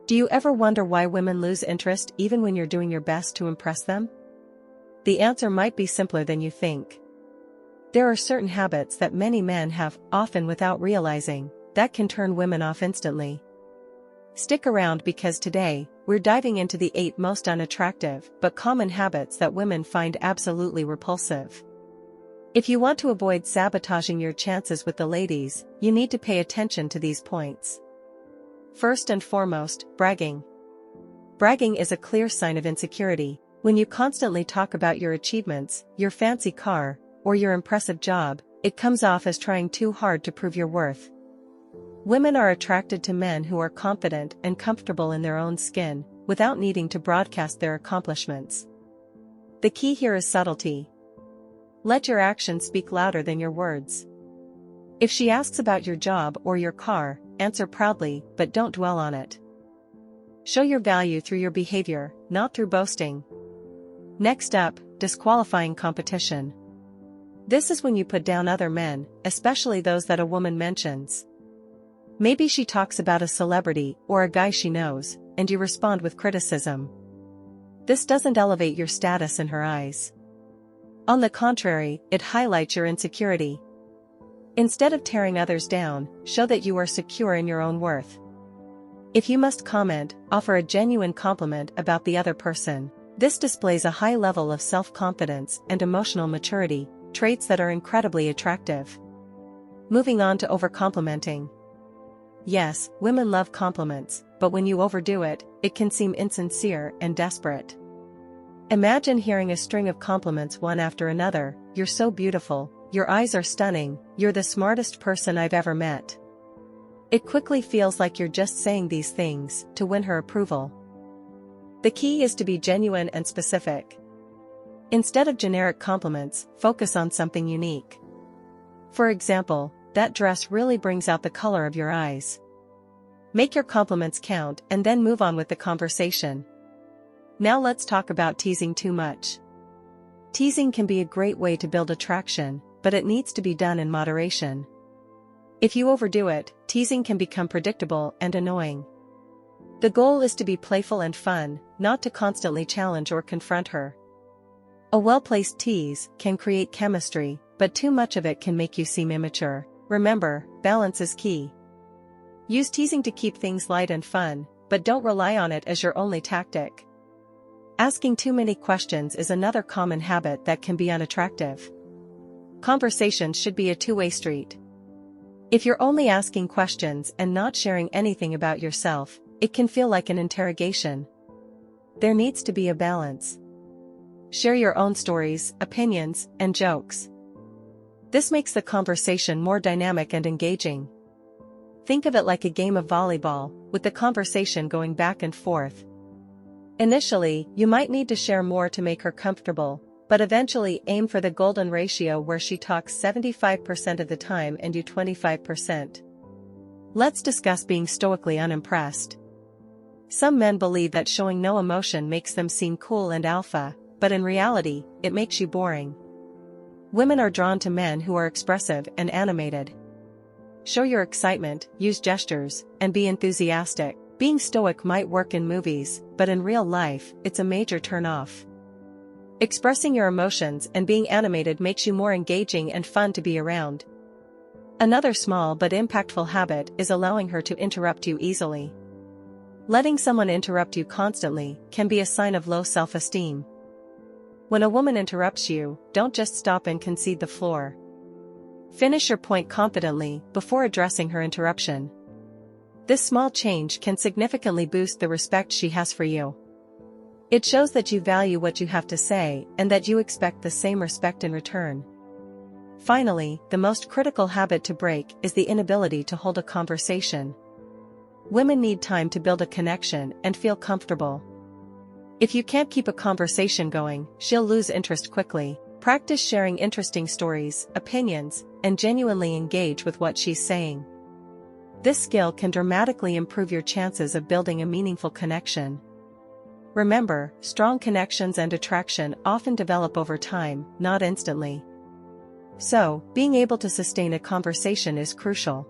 Do you ever wonder why women lose interest even when you're doing your best to impress them? The answer might be simpler than you think. There are certain habits that many men have, often without realizing, that can turn women off instantly. Stick around because today, we're diving into the 8 most unattractive but common habits that women find absolutely repulsive. If you want to avoid sabotaging your chances with the ladies, you need to pay attention to these points. First and foremost, bragging. Bragging is a clear sign of insecurity. When you constantly talk about your achievements, your fancy car, or your impressive job, it comes off as trying too hard to prove your worth. Women are attracted to men who are confident and comfortable in their own skin, without needing to broadcast their accomplishments. The key here is subtlety. Let your actions speak louder than your words. If she asks about your job or your car, answer proudly, but don't dwell on it. Show your value through your behavior, not through boasting. Next up, disqualifying competition. This is when you put down other men, especially those that a woman mentions. Maybe she talks about a celebrity or a guy she knows, and you respond with criticism. This doesn't elevate your status in her eyes. On the contrary, it highlights your insecurity. Instead of tearing others down, show that you are secure in your own worth. If you must comment, offer a genuine compliment about the other person. This displays a high level of self-confidence and emotional maturity, traits that are incredibly attractive. Moving on to over-complimenting. Yes, women love compliments, but when you overdo it, it can seem insincere and desperate. Imagine hearing a string of compliments one after another. You're so beautiful, your eyes are stunning, you're the smartest person I've ever met. It quickly feels like you're just saying these things to win her approval. The key is to be genuine and specific. Instead of generic compliments, focus on something unique. For example, that dress really brings out the color of your eyes. Make your compliments count and then move on with the conversation. Now let's talk about teasing too much. Teasing can be a great way to build attraction, but it needs to be done in moderation. If you overdo it, teasing can become predictable and annoying. The goal is to be playful and fun, not to constantly challenge or confront her. A well-placed tease can create chemistry, but too much of it can make you seem immature. Remember, balance is key. Use teasing to keep things light and fun, but don't rely on it as your only tactic. Asking too many questions is another common habit that can be unattractive. Conversations should be a two-way street. If you're only asking questions and not sharing anything about yourself, it can feel like an interrogation. There needs to be a balance. Share your own stories, opinions, and jokes. This makes the conversation more dynamic and engaging. Think of it like a game of volleyball, with the conversation going back and forth. Initially, you might need to share more to make her comfortable, but eventually aim for the golden ratio where she talks 75% of the time and you 25%. Let's discuss being stoically unimpressed. Some men believe that showing no emotion makes them seem cool and alpha, but in reality, it makes you boring. Women are drawn to men who are expressive and animated. Show your excitement, use gestures, and be enthusiastic. Being stoic might work in movies, but in real life, it's a major turn-off. Expressing your emotions and being animated makes you more engaging and fun to be around. Another small but impactful habit is allowing her to interrupt you easily. Letting someone interrupt you constantly can be a sign of low self-esteem. When a woman interrupts you, don't just stop and concede the floor. Finish your point confidently before addressing her interruption. This small change can significantly boost the respect she has for you. It shows that you value what you have to say and that you expect the same respect in return. Finally, the most critical habit to break is the inability to hold a conversation. Women need time to build a connection and feel comfortable. If you can't keep a conversation going, she'll lose interest quickly. Practice sharing interesting stories, opinions, and genuinely engage with what she's saying. This skill can dramatically improve your chances of building a meaningful connection. Remember, strong connections and attraction often develop over time, not instantly. So, being able to sustain a conversation is crucial.